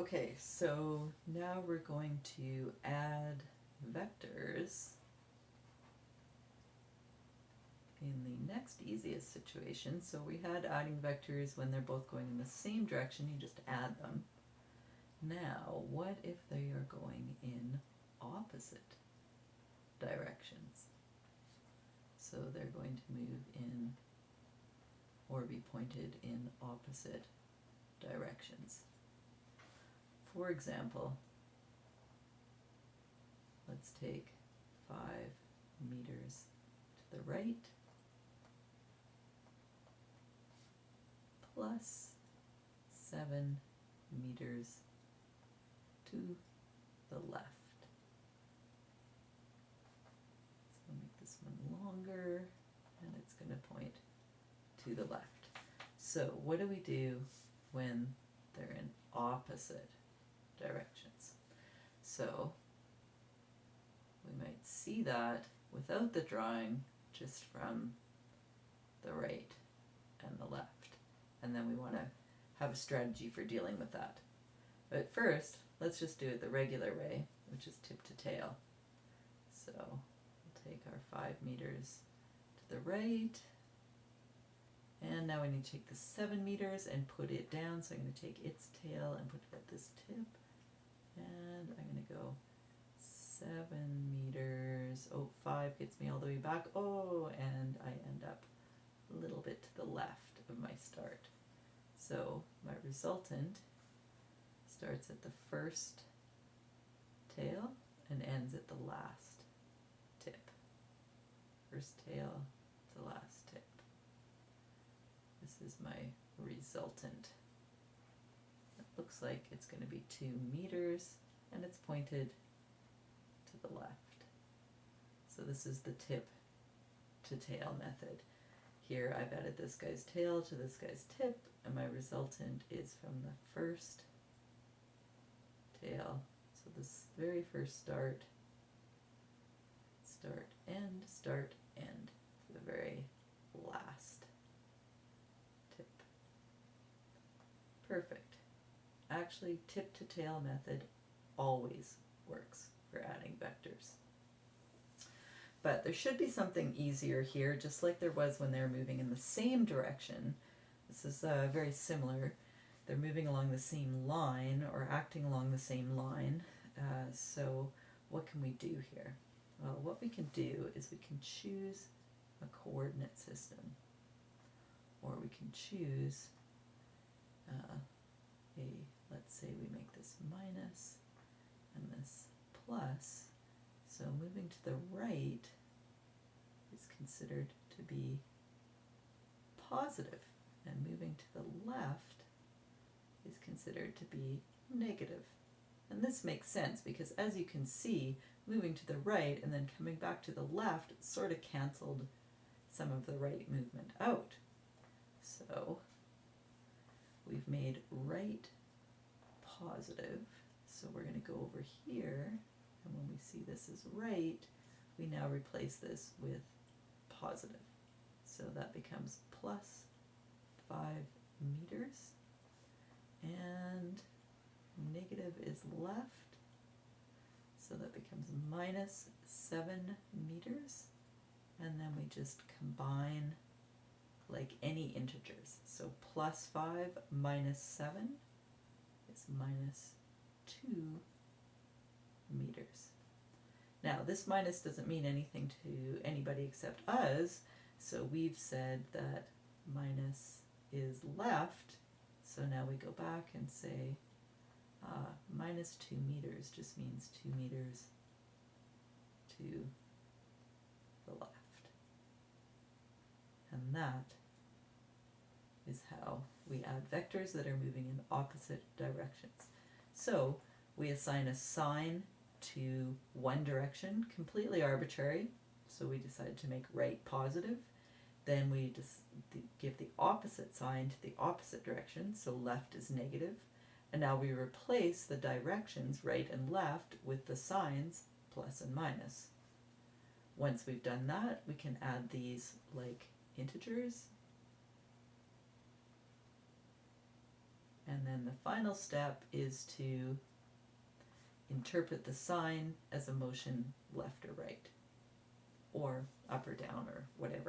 Okay, so now we're going to add vectors in the next easiest situation. So we had adding vectors when they're both going in the same direction, you just add them. Now, what if they are going in opposite directions? So they're going to move in or be pointed in opposite directions. For example, let's take 5 meters to the right plus 7 meters to the left. So I'll make this one longer, and it's going to point to the left. So what do we do when they're in opposite directions? So we might see that without the drawing, just from the right and the left. And then we want to have a strategy for dealing with that. But first, let's just do it the regular way, which is tip to tail. So we'll take our 5 meters to the right, and now we need to take the 7 meters and put it down. So I'm going to take its tail and put it at this tip, and I'm going to go 7 meters. Oh, 5 gets me all the way back. Oh, and I end up a little bit to the left of my start. So my resultant starts at the first tail and ends at the last tip. First tail to last tip. This is my resultant. It looks like it's going to be 2 meters, and it's pointed to the left. So this is the tip to tail method. Here I've added this guy's tail to this guy's tip, and my resultant is from the first tail. So this very first start, end, for the very last tip. Perfect. Actually, tip to tail method always works for adding vectors. But there should be something easier here, just like there was when they were moving in the same direction. This is very similar. They're moving along the same line, or acting along the same line. So what can we do here? Well, what we can do is we can choose a coordinate system, or we can choose let's say we make this minus and this plus. So moving to the right is considered to be positive, and moving to the left is considered to be negative. And this makes sense because, as you can see, moving to the right and then coming back to the left sort of canceled some of the right movement out. So we've made right positive, so we're going to go over here, and when we see this is right, we now replace this with positive. So that becomes plus 5 meters, and negative is left, so that becomes minus 7 meters, and then we just combine like any integers. So plus 5 minus 7 is minus 2 meters. Now this minus doesn't mean anything to anybody except us, so we've said that minus is left, so now we go back and say minus 2 meters just means 2 meters to the left. And that is how we add vectors that are moving in opposite directions. So we assign a sign to one direction, completely arbitrary, so we decide to make right positive. Then we just give the opposite sign to the opposite direction, so left is negative. And now we replace the directions, right and left, with the signs plus and minus. Once we've done that, we can add these like integers And then the final step is to interpret the sign as a motion left or right, or up or down, or whatever.